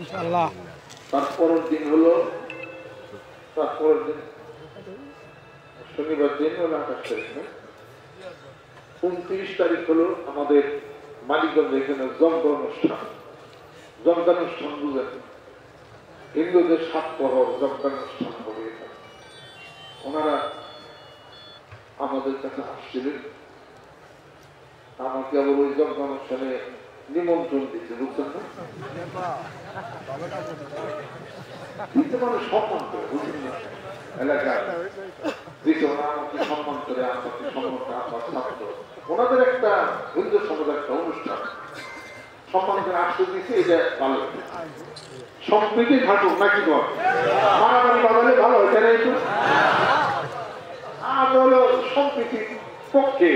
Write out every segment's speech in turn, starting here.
ইনশাআল্লাহ। তারপরের দিন হলো তারপরের দিন শনিবার দিন হলো 28 তারিখ না, 29 তারিখ হলো আমাদের মানিকগঞ্জ এখানে যজ্ঞানুষ্ঠান। যজ্ঞানুষ্ঠান বুঝেন, হিন্দুদের 7 প্রহর যজ্ঞানুষ্ঠান হবে। ওনারা আমাদের কাছে আসছিলেন, আমাকে আবার ওই যজ্ঞানুষ্ঠানে নিমন্ত্রণ দিচ্ছে, বুঝছেন না? দিতে মানে সম্মান করে, বুঝলেন না? এলাকায় দিতে আমাকে সম্মান করে, আমাকে সম্মান করে, আমার ছাত্র ওনাদের একটা হিন্দু সমাজের একটা অনুষ্ঠান সম্মান করে আসতে দিচ্ছে, এটা ভালো। সম্প্রীতি থাকুক নাকি বল, মারামারি বাজালে ভালো হয় কেন? একটু আমি হলো সম্প্রীতির পক্ষে।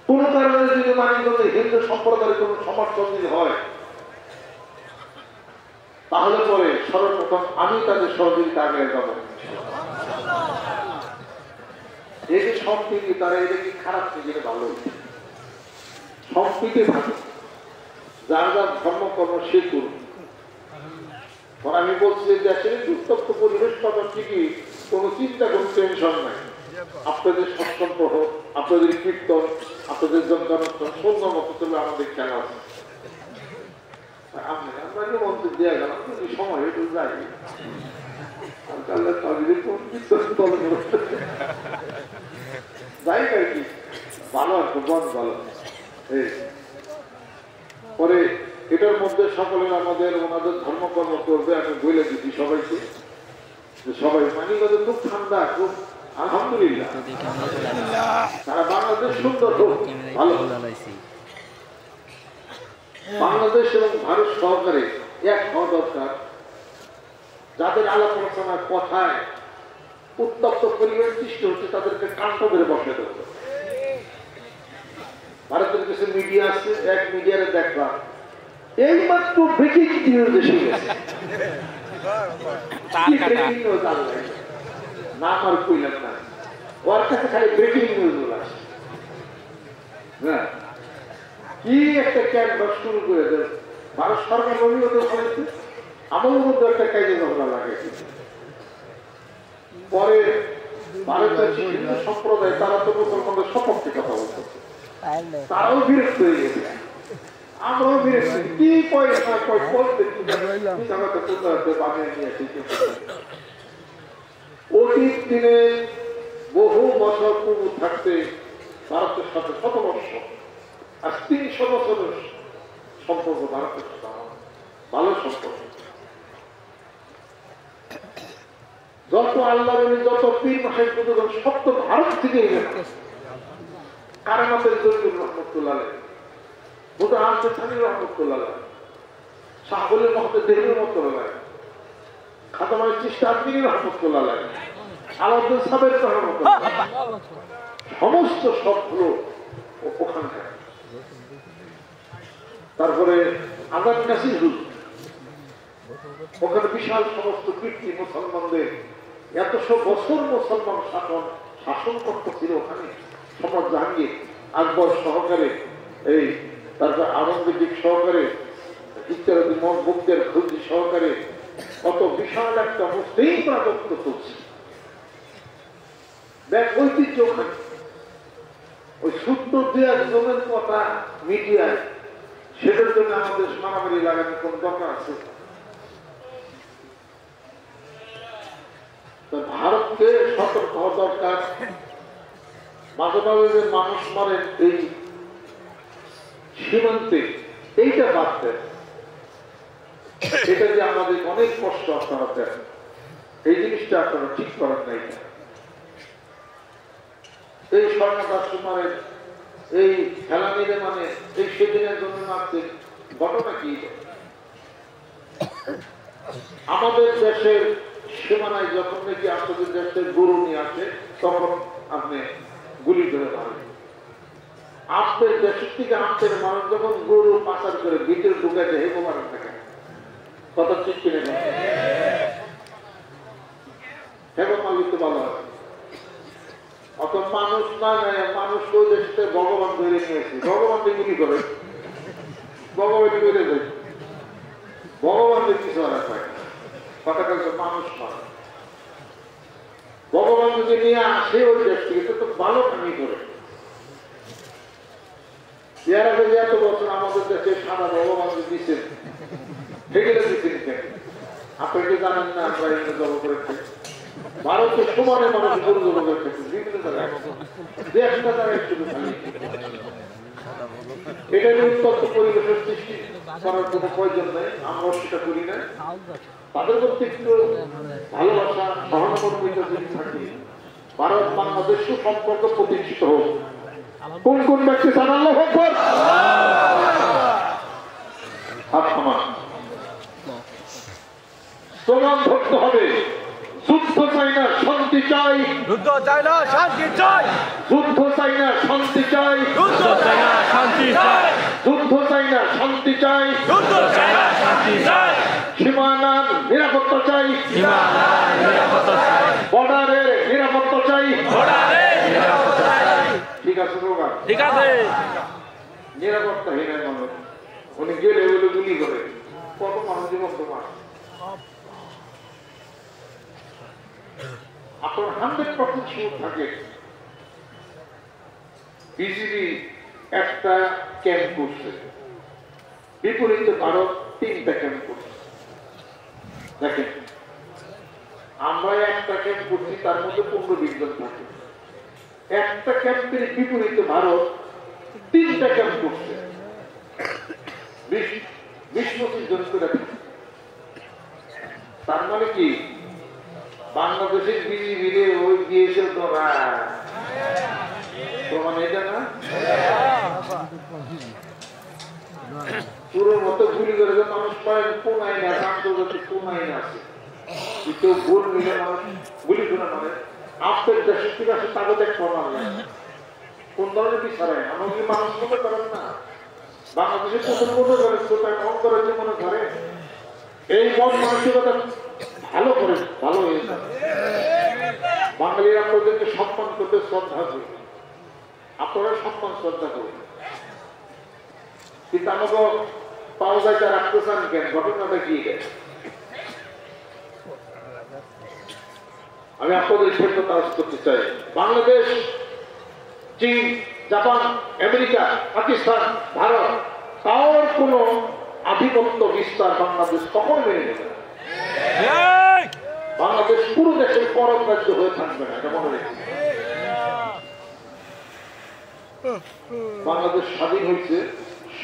কোন কারণে যদি মানিকগঞ্জে হিন্দু সম্প্রদায়ের কোন সমর্থন যদি হয়, তাহলে পরে সর্বপ্রথম আমি তাদের সহযোগিতা আগে যাব। এই যে সম্প্রীতি, তারা এটা কি খারাপ থেকে ভালো? সম্প্রীতি থাকে, যার যার ধর্মকর্ম সে করুন। আমি বলছি যে দেশের উত্তপ্ত পরিবেশ পাতা ঠিকই, কোন চিন্তা, কোন টেনশন নাই। আপনাদের সৎসম্প হোক, আপনাদের কীর্তন, আপনাদের যজ্ঞানুষ্ঠান সুন্দর মতো চলে, আমাদের খেলা আছে। আমরা মন্ত্রী দেওয়া গেলাম সময় একটু যাই, যাই আর কি ভালো আছে, বন ভালো। পরে এটার মধ্যে সকলের আমাদের ওনাদের ধর্মকর্ম করবে। আমি বলে দিচ্ছি সবাইকে, সবাই মানিকগঞ্জে খুব ঠান্ডা, খুব আলহামদুলিল্লাহ, সারা বাংলাদেশ সুন্দর, খুব ভালো। বাংলাদেশ এবং ভারত সহকারে এক হওয়া দরকার, যাদের আলাপ আলোচনার কথায় উত্তপ্ত পরিবেশ সৃষ্টি হচ্ছে তাদেরকে কাণ্ড করে বসে দেবে। ভারতের কিছু মিডিয়া আছে, এক মিডিয়ারে দেখবা এই মাত্র ব্রেকিং নিউজ এসে গেছে, নাম আর কইলাম না, ওর কাছে খালি ব্রেকিং নিউজ আসে। হ্যাঁ, কি একটা ক্যাম্পাস শুরু করে দেয় ভারত সরকার, বলেছে আমাদের মধ্যে একটা কাজে ঝগড়া লাগে। পরে ভারতের হিন্দু সম্প্রদায় তারা তো মুসলমানদের সপক্ষে কথা বলতেছে, তারাও বিরক্ত হয়ে গেছে, আমরাও বিরক্ত। কি পয়সা অতীত দিনে বহু বছর পূর্ব থাকতে ভারতের সাথে 100 বর্ষ আর 300 বছরের সম্পর্ক ভারতের সাথে ভালো সম্পর্ক। যত আল্লাহ যত পীর মাসের প্রযোজন সব তো ভারত থেকে কারামাতের জরুর রহমতুল্লাহ, ভোটার হামসে থানির রহমতুল্লাহ, শাহবুলের মহতে দেহের রহমতুল্লাহ, খাতামাই চিস্তা আদমির রহমতুল্লাহ, আলাউদ্দিন সাবের রহমতুল্লাহ, সমস্ত সবগুলো ওখানকার। তারপরে আজাদ নাসির হুজুর, ওখানে বিশাল সমস্ত কীর্তি মুসলমানদের, 100 বছর মুসলমান শাসন করতেছিল ওখানে, সমাজ জাহাঙ্গীর আকবর সহকারে, এই তারপর আনন্দদিক সহকারে, ইত্যাদি মুক্তের খুলজি সহকারে, কত বিশাল একটা মুসলিম রাজত্ব চলছে। দেখ ঐতিহ্য ওখানে, ওই সূত্র দেওয়ার জমের কথা মিডিয়ায়, সেটার জন্য আমাদের মারামারি লাগানো কোন দরকার আছে? ভারতকে সতর্ক হওয়া দরকার। মাঝে মাঝে মানুষ মারেন এই সীমান্তে, এইটা বাদ দেন, এটা যে আমাদের অনেক কষ্ট আপনারা দেন, এই জিনিসটা আপনারা ঠিক করেন নাই। এই স্বর্ণদাস মারেন, এই খেলানিরে মানে এই সেদিনের জন্য মারছে, ঘটনা কি? আমাদের দেশের সীমানায় যখন নাকি আপনাদের দেশের গরু নিয়ে আসে, তখন আপনি গুলি ধরে মারেন। আপনার দেশের থেকে আপনার মানুষ যখন গরু পাচার করে ভিতরে ঢুকাইতে হেগো মারেন থাকে, কথা ঠিক কিনে নেন, হেগো মালিক তো ভালো হয়। অত মানুষ না নেয়, মানুষ ওই দেশে ভগবান ধরে নিয়েছে, ভগবান গুলি করে ভগবানই বেড়ে যায় ভগবানের কিছু আর পায় কথা কালকে মানুষ মারা ভগবান যদি নিয়ে আসে ওই দেশ থেকে তো ভালো কামি করে এত বছর আমাদের দেশে সারা ভগবান দিচ্ছেন সেগুলো দিচ্ছেন কেন আপনি কি জানেন না আমরা এগুলো জব করেছি ভারতের সমানে মানুষ গরু জব করেছে বিভিন্ন জায়গায় দেশটা তারা একটু খালি এটা নিয়ে উত্তপ্ত পরিবেশের সৃষ্টি করার কোনো প্রয়োজন নেই আমরা সেটা করি না তাদের মধ্যে একটু ভালোবাসা সহানুভূতিটা যদি থাকে ভারত বাংলাদেশ সুসম্পর্ক প্রতিষ্ঠিত হোক কোন কোন ব্যক্তি চান আল্লাহু আকবার হাত সমান প্রমাণ ধরতে হবে যুদ্ধ চাই না শান্তি চাই যুদ্ধ চাই না শান্তি চাই যুদ্ধ চাই না শান্তি চাই যুদ্ধ চাই না শান্তি চাই যুদ্ধ চাই না শান্তি চাই যুদ্ধ চাই না শান্তি চাই সীমানার নিরাপত্তা চাই সীমানার নিরাপত্তা চাই বর্ডারের নিরাপত্তা চাই বর্ডারের নিরাপত্তা চাই ঠিক আছে বাবা ঠিক আছে নিরাপত্তাহীন মানুষ উনি গেলে ওগুলো গুলি করে কত মানুষ বর্তমান আপনার 100% শিওর থাকে বিজিবি একটা ক্যাম্প করছে বিপরীতে ভারত 3টা ক্যাম্প করছে দেখেন আমরা একটা ক্যাম্প করছি তার মধ্যে 15-20 জন থাকে একটা ক্যাম্পের বিপরীতে ভারত 3টা ক্যাম্প করছে 20-25 জন করে তার মানে কি বাংলাদেশের বিজিবিরে ওই দিয়েছে প্রমাণ এটা না পুরো মতো গুলি করে মানুষ পায় কোন আইন আছে আন্তর্জাতিক কোন আইন আছে কেউ ভুল মিলে মানুষ গুলি করে মানে আপনার দেশের থেকে আসে তাকে দেখ প্রমাণ নেই কোন ধরনের বিচার হয় আমার কি মানুষ মনে করেন না বাংলাদেশের প্রথম মনে করে শ্রোতায় কম করার যে মনে করে এই মন মানসিকতা ভালো করে ভালো হয়ে যাবে বাঙালিরা আপনাদেরকে সম্মান করতে শ্রদ্ধা করি আপনারা সম্মান শ্রদ্ধা করবেন কিন্তু আমাকে পাওয়া যায় তার রাখতে চান কেন ঘটনাটা কি আমি আপনাদের ক্ষেত্রে কাজ করতে চাই বাংলাদেশ চীন জাপান আমেরিকা পাকিস্তান ভারত তার কোন আধিপত্য বিস্তার বাংলাদেশ কখন মেনে নেবে না বাংলাদেশ পুরো দেশের পরম রাজ্য হয়ে থাকবে না এটা মনে রেখে বাংলাদেশ স্বাধীন হয়েছে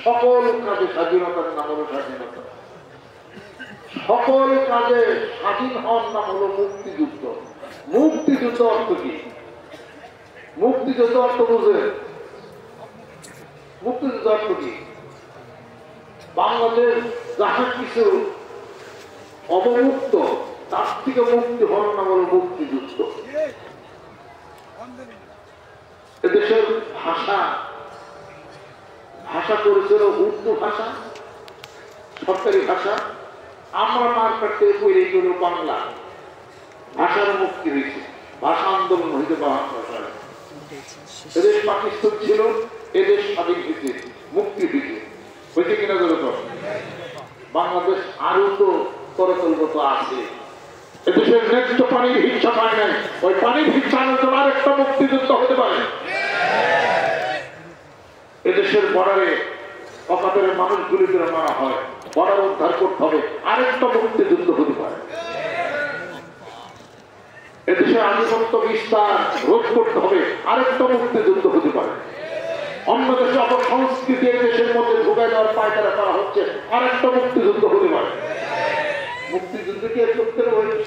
সকল কাজে স্বাধীনতার নাম হলো স্বাধীনতা সকল কাজে স্বাধীন হওয়ার নাম হলো মুক্তিযুদ্ধ মুক্তিযুদ্ধ অর্থ কি মুক্তিযুদ্ধ অর্থ বুঝে মুক্তিযুদ্ধ অর্থ কি বাংলাদেশ যাহা কিছু অবমুক্ত তার থেকে মুক্তি হওয়ার নাম হল মুক্তিযুদ্ধ এদেশের ভাষা ভাষা করেছিল উর্দু ভাষা সরকারি ভাষা আমরা মার কাটতে বইলে গেল বাংলা ভাষার মুক্তি হয়েছে ভাষা আন্দোলন হইতে বাংলা ভাষায় এদেশ পাকিস্তান ছিল এদেশ স্বাধীন হয়েছে মুক্তি হয়েছে হয়েছে কিনা জগত বাংলাদেশ আরো তো করতলগত আছে এদেশের ন্যায্য পানির হিংসা পায় নাই ওই পানির হিংসা আনন্দ আরেকটা মুক্তিযুদ্ধ হতে পারে এদেশের বর্ডারে অকাতরে মানুষগুলি করে মারা হয় বর্ডার উদ্ধার করতে হবে আরেকটা মুক্তিযুদ্ধ হতে পারে এদেশে আধিপত্য বিস্তার রোধ করতে হবে আরেকটা মুক্তিযুদ্ধ হতে পারে অন্য দেশে অপসংস্কৃতি দেশের মধ্যে ঢুকে দেওয়ার পায়তারা করা হচ্ছে আরেকটা মুক্তিযুদ্ধ হতে পারে মুক্তিযুদ্ধ কি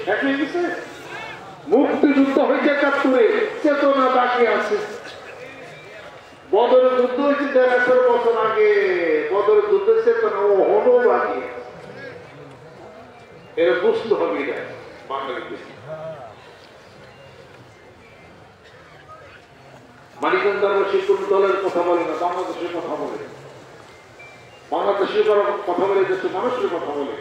শেষ হয়ে গেছে মুক্তিযুদ্ধ হয়েছে ৭১ চেতনা বাকি আছে বদরের যুদ্ধ হয়েছে ১৫০ বছর আগে বদরের যুদ্ধের চেতনা ও হলো বাকি এরা বুঝতে হবে এটা বাঙালিকে মানিকগঞ্জ দরবার কোন দলের কথা বলে না বাংলাদেশের কথা বলে বাংলাদেশের কথা বলে দেশের মানুষের কথা বলে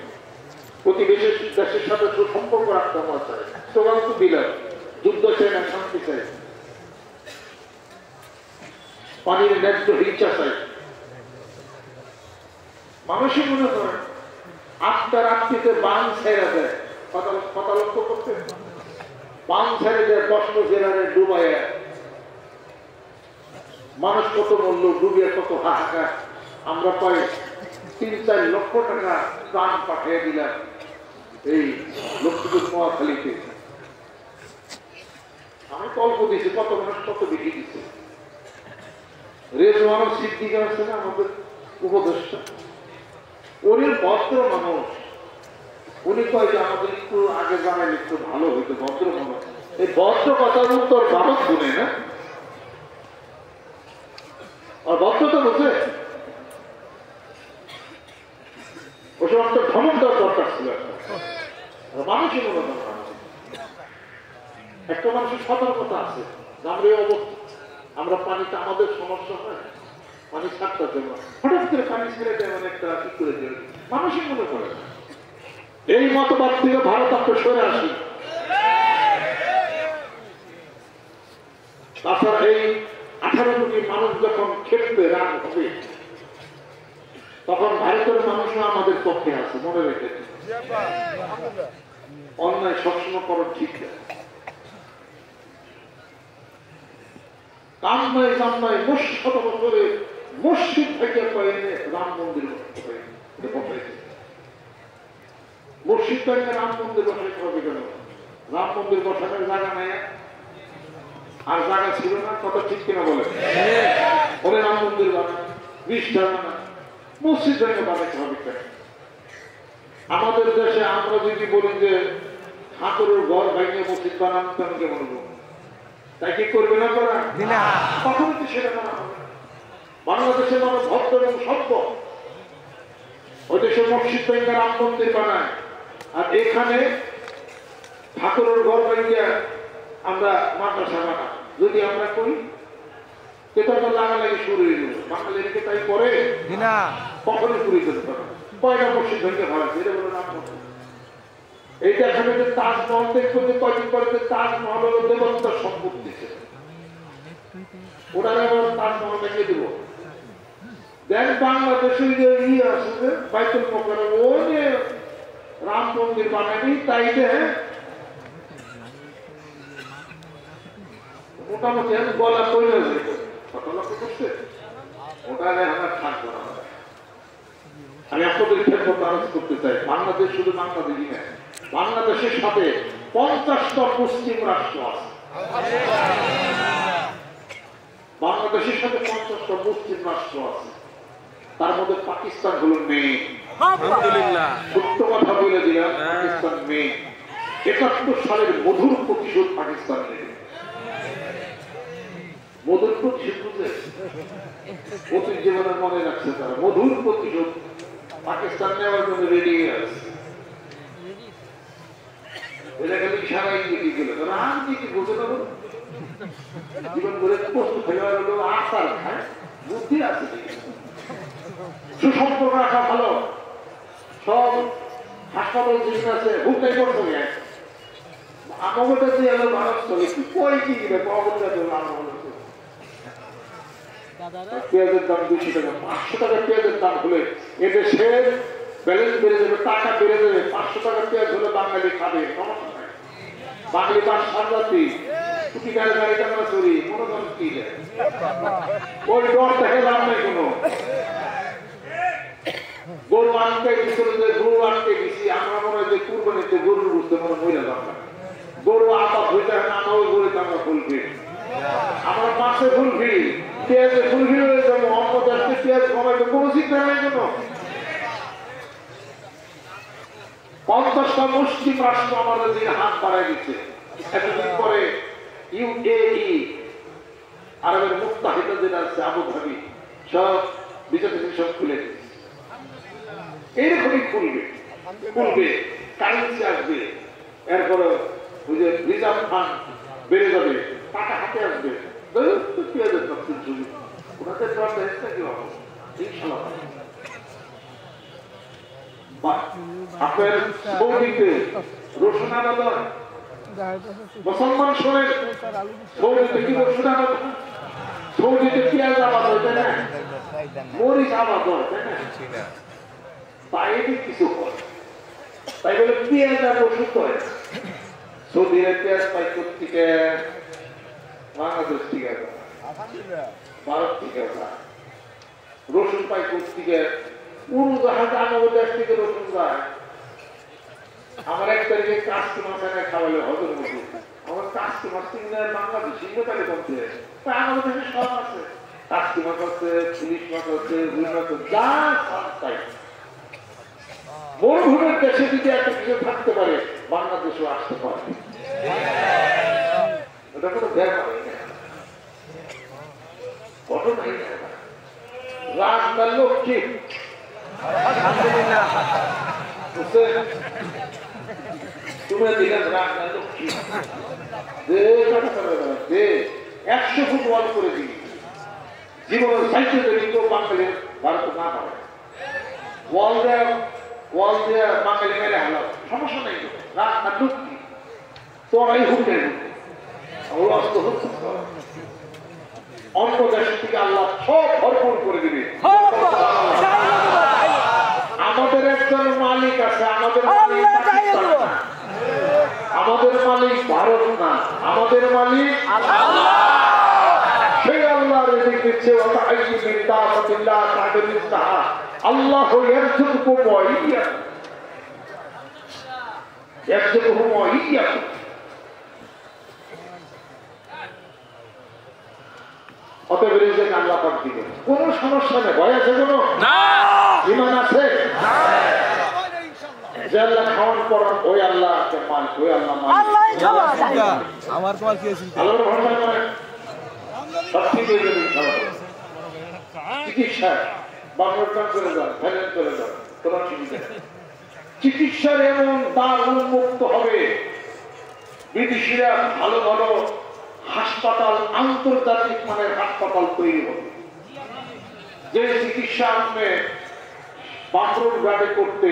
প্রতিবেশী দেশের সাথে সুসম্পর্ক রাখতে আমরা চাই স্লোগান তো দিলাম যুদ্ধ চাই না শান্তি চাই পানির ন্যায্য হিংসা চাই মানুষই মনে করেন আটটা রাত্রিতে বান ছেড়ে দেয়, কথা লক্ষ্য করতে বান ছেড়ে দেয় 10 জেলারে ডুবাইয়া, মানুষ কত মূল্য ডুবিয়ে কত হাহাকার, আমরা প্রায় 3-4 লক্ষ টাকা প্রাণ পাঠিয়ে দিলাম এই লক্ষ্মীপুর নোয়াখালীতে। আমি কল্প দিয়েছি কত মানুষ কত বিক্রি দিচ্ছে। রেজওয়ান সিদ্দিক আছে না আমাদের উপদেষ্টা, উনি ভদ্র মানুষ, উনি কয় যে আমাদের একটু আগে জানাইলে একটু ভালো হইতো, ভদ্র মানুষ। এই ভদ্র কথার উত্তর ভারত শুনে না, আর ভদ্রতা বুঝে ওসব একটা ভ্রমণ দেওয়ার দরকার ছিল। মানুষই মনে করেন একটা মানুষের সতর্কতা আছে, আমরা এই অবস্থা, আমরা পানিতে আমাদের সমস্যা হয়, পানি ছাড়তে জন্য হঠাৎ করে পানি ছেড়ে দেয়, মানে একটা কি করে দেবে, মানুষই মনে করে। এই মতবাদ থেকে ভারত আমরা সরে আসি। তাছাড়া এই 18 কোটি মানুষ যখন খেলবে রাগ হবে, তখন ভারতের মানুষও আমাদের পক্ষে আছে, মনে রেখে। অন্যায় সবসময় করার ঠিক না, কাম নয় কাম নয়, শত বছরে মসজিদ থেকে এনে রাম মন্দির মসজিদ থেকে রাম মন্দির বসাইতে হবে কেন? রাম মন্দির বসানোর জায়গা নেই, আর জায়গা ছিল না, কথা ঠিক কিনা বলে? বলে রাম মন্দির বানায়, 20 টাকা না, মসজিদ থেকে বানাইতে হবে কেন? আমাদের দেশে আমরা যদি বলি যে ঠাকুরের ঘর ভাঙিয়ে মসজিদ বানানো, কেন কে বলবো? তাই কি করবে না করা? কখন কি সেটা করা হবে? বাংলাদেশের মানুষ ভক্ত এবং সভ্য, ওই দেশে মসজিদ ভেঙে রাম মন্দির বানায়, আর এখানে ঠাকুরের ঘর ভেঙে আমরা মাদ্রাসা বানাই। যদি আমরা করি এটা তো লাগালাগি শুরু হয়ে গেল, বাঙালিকে তাই করে না, কখনো পুরি করতে পারে। কয়টা মসজিদ ভেঙে ভাড়া এটা বলে রাম মন্দির। এইটা এখানে যে তাজমহল দেখবো, যে কয়দিন পরে যে তাজমহল হলো দেবতার সম্পত্তি, ওরা তাজমহল ভেঙে দিব। দেন বাংলাদেশের যে আছে যে বাইতুল মোকাররম, ও যে রাম মন্দির বানাবি, তাই যে মোটামুটি গলা তৈরি হয়ে যাবে। কথা লক্ষ্য করছে, ওটা আমার থাকবো না। আমি আপনাদের ক্ষেত্রে আরোপ করতে চাই, বাংলাদেশ শুধু বাংলাদেশই না, বাংলাদেশের সাথে 50টা মুসলিম রাষ্ট্র আছে। বাংলাদেশের সাথে 50টা মুসলিম রাষ্ট্র আছে, তার মধ্যে পাকিস্তান হলো মেয়ে। সত্য কথা বলে দিলাম, পাকিস্তান মেয়ে। 71 সালের মধুর প্রতিশোধ পাকিস্তান নেবে। মধুর প্রতিশোধ বুঝে অতীত জীবনে মনে রাখছে তারা, মধুর প্রতিশোধ পাকিস্তান নেওয়ার জন্য রেডি হয়ে আছে। এটা খালি সারাই দিকে গেল, রাজনীতি বুঝে না, জীবন করে প্রস্তুত হয়ে গেল, আসার খায়, বুদ্ধি আছে, সুসম্পর্ক রাখা ভালো। সব হাসপাতাল যেখানে আছে হুকাই করতে হবে, আমাদের দিয়ে এলো মানুষ চলে কি কই কি দিবে, পেঁয়াজের দাম 200 টাকা, 500 টাকা পেঁয়াজের দাম হলে এদেশের ব্যালেন্স বেড়ে যাবে, টাকা বেড়ে যাবে। 500 টাকা পেঁয়াজ হলে বাঙালি খাবে, বাঙালি তার সাজাতি ছুটি গাড়ি গাড়িটা আমরা চলি, মনে করেন কি ওই ডর দেখে দাম নেই কোনো। গরু আনতে গেছিল, যে গরু আনতে গেছি আমরা মনে হয় যে কুরবানিতে গরুর বুঝতে মনে মহিলা দাম, গরু আপাত হইতে হয় না, ওই গরুতে আমরা ফুলফি, আমরা মাছে ফুলফি, পেঁয়াজে ফুলফি হয়ে যাবো, অন্য দেশে পেঁয়াজ কমাইতে কোনো চিন্তা নেই। জন্য 50টা মুসলিম রাষ্ট্র আমাদের দিকে হাত বাড়াই দিচ্ছে। এতদিন পরে UAE, আরবের মুত্তাহিদা যেটা আছে আবুধাবি, সব বিচার সব খুলে দিচ্ছে। এইরকমই খুলবে, কারেন্সি আসবে, এরপরে ওই যে রিজার্ভ ফান্ড বেড়ে যাবে, টাকা হাতে আসবে, ওনাদের কি হবে ইনশাআল্লাহ। আপনার সৌদিতে রসুন আবাদ হয়, মুসলমান শোনেন, সৌদিতে কি রসুন আবাদ হয়, সৌদিতে পেঁয়াজ আবাদ হয়, তাই না, মরিচ আবাদ হয়, তাই না, অটোমেটিক কিছু হয়। তাই বলে পেঁয়াজ আর ওষুধ হয়। সৌদি পেঁয়াজ পাই থেকে বাংলাদেশ থেকে ভারত থেকে রসুন পাই থেকে উড়োজাহাজে আমার দেশ থেকে রসুন যায়। আমার এক তারিখে কাস্টমার খাওয়ালে হজর মতো আমার কাস্টমার কিনে বাংলাদেশি তাহলে কমতে তা আমাদের দেশে সব আছে। কাস্টি মাছ আছে, পুলিশ মাছ আছে, রুই মাছ আছে, যা তাই। মরুভূমির দেশে যদি একটা কিছু থাকতে পারে বাংলাদেশও আসতে পারে। এটা কোনো দেখা হয় না, ঘটনাই না। রাজনার লক্ষ্মী তুমি দিলেন রাজনার লক্ষ্মী যে 100 ফুট ওয়াল করে দিই জীবনের সাহিত্য যদি কেউ বাঙালির ভারত না পারে ওয়াল দিয়ে বাঙালি মেরে হাল সমস্যা নেই। রাজনার লক্ষ্মী তোরাই হুটের অন্য দেশ থেকে আল্লাহ সব ভরপুর করে দিবে। আমাদের একজন মালিক আছে, আমাদের মালিক ভারত না, আমাদের মালিক সেই আল্লাহ রিজিক দিচ্ছে। আল্লাহ আল্লাহ পাক দিবে, কোন সমস্যা নেই। ভয় আছে কোনো? ঈমান আছে? যে আল্লাহ খাওয়ান পড়ান ওই আল্লাহ মালিক, ওই আল্লাহ আমার তোমার কি চিকিৎসা বাংলাদেশ চলে যান, থাইল্যান্ড চলে যান, তোমার চিকিৎসার এমন দ্বার উন্মুক্ত হবে। বিদেশিরা ভালো ভালো হাসপাতাল, আন্তর্জাতিক মানের হাসপাতাল তৈরি হবে। যে চিকিৎসা আপনি বাথরুম ঘাটে করতে,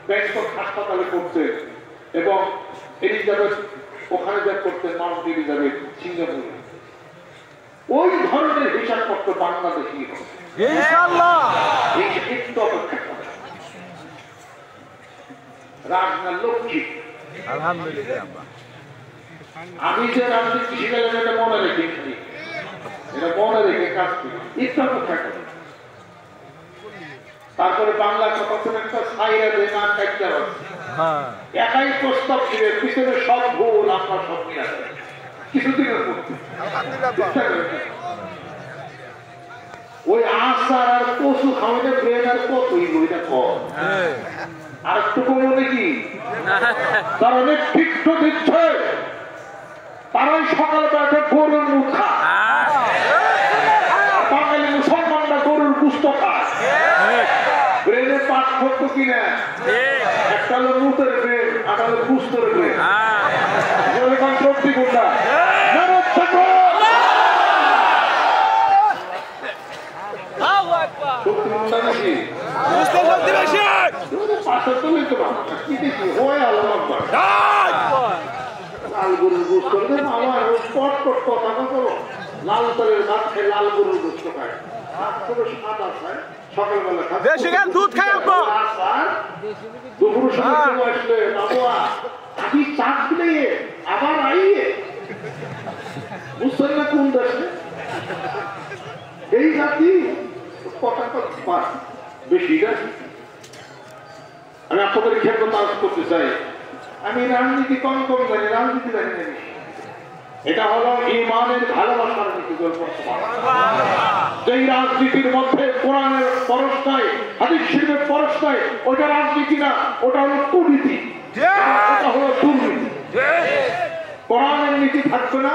ব্যাংকক হাসপাতালে করতে এবং এলিজাবেথ ওখানে যা করতেন, মাউন্ট এলিজাবেথ সিঙ্গাপুরে, ওই ধরনের হিসাবপত্র বাংলাদেশই হবে ইনশাআল্লাহ। একটু অপেক্ষা করে রাজনার লক্ষ্মী আলহামদুলিল্লাহ। আমি যে রাজনীতি শিখালাম এটা মনে রেখে, এটা মনে রেখে কাজ করি, একটু অপেক্ষা করি। তারপরে বাংলা কথা একটা সাইরা দেয় না কাটতে হবে, একাই প্রস্তাব দিবে, পিছনে সব ভুল, আমরা সব নিয়ে আসে কিছুদিনের মধ্যে। ওই আচার আর কচু খাওয়াতে ব্রেন আর কতই বইটা কম আর একটু কমো নাকি? তারা অনেক ঠিক তো দিচ্ছে, তারাই সকালবেলা গরুর মুখ খায়, বাঙালি মুসলমানরা গরুর গুস্ত খায়। ব্রেনের পার্থক্য কিনা? একটা হলো মুখের ব্রেন, আর হলো গুস্তর ব্রেন। সত্যি কোনটা? লাল গরুর গোস্ত আমার পট পট কথা করো, লাল তলের ভাত খায়, লাল গরুর গোস্ত খায়, সাদা খায়, সকালবেলা দুধ খায়, দুপুর সময় আসলে বাবুয়া আপনি চাপ দিলে আবার আইয়ে বুঝছেন না কোন দেশে এই জাতি কথা বেশি না। আমি আপনাদের ক্ষেত্রে কাজ করতে চাই, আমি রাজনীতি কম জানি, রাজনীতি জানি না। এটা হলো ঈমানের ভালোবাসার নীতি। যেই রাজনীতির মধ্যে কোরআনের পরশ নাই, হাদিস শরীফের পরশ নাই, ওটা রাজনীতি না, ওটা হলো কুনীতি, ওটা হলো দুর্নীতি। কোরআনের নীতি থাকবে না,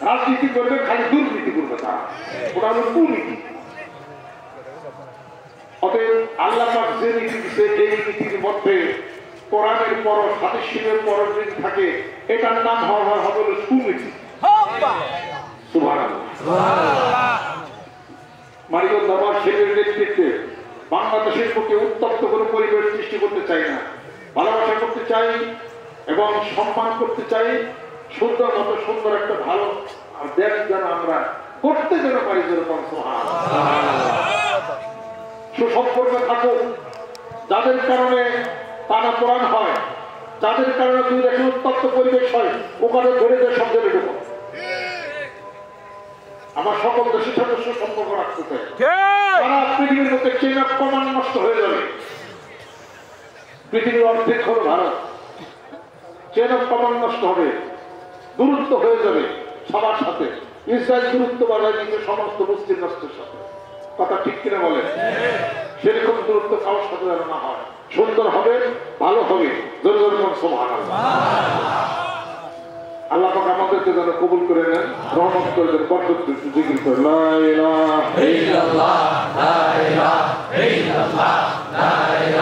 রাজনীতি করবে, খালি দুর্নীতি করবে, তারা ওটা হলো কুনীতি। অতএব আল্লাহ পাক যে নীতি দিচ্ছে, এই নীতির মধ্যে কোরআনের পরশ, হাদিস শরীফের পরশ যদি থাকে, এটার নাম হবে সুনীতি। মারিগঞ্জ আমার শেখের নেতৃত্বে বাংলাদেশের পক্ষে উত্তপ্ত করে পরিবেশ সৃষ্টি করতে চাই না, ভালোবাসা করতে চাই এবং সম্মান করতে চাই। সুন্দর মতো সুন্দর একটা ভালো দেশ যেন আমরা করতে যেন পারি, যেরকম সুসম্পর্ক থাকুক, যাদের কারণে টানাপোড়েন হয়, যাদের কারণে দুই দেশের উত্তপ্ত পরিবেশ হয়, ওখানে ধরে যে সব জেলে ঢুকো। আমার সকল দেশের সাথে সুসম্পর্ক রাখতে চাই। সারা পৃথিবীর মধ্যে চেইন অফ কমান্ড নষ্ট হয়ে যাবে। পৃথিবীর অর্ধেক হলো ভারত, চেইন অফ কমান্ড নষ্ট হবে, দূরত্ব হয়ে যাবে সবার সাথে। ইসরায়েল দূরত্ব বাড়ায় দিচ্ছে সমস্ত মুসলিম রাষ্ট্রের সাথে। কথা ঠিক কিনা বলে? সেরকম দূরত্ব কারোর সাথে যেন না হয়। সুন্দর হবে, ভালো হবে। জোরে জোরে বলুন সুবহানাল্লাহ। আল্লাহ পাক আমাদেরকে যেন কবুল করে নেন, রহমত করে দেন, বরকত দেন। জিকির করে লা ইলাহা ইল্লাল্লাহ, লা ইলাহা ইল্লাল্লাহ, লা ইলাহা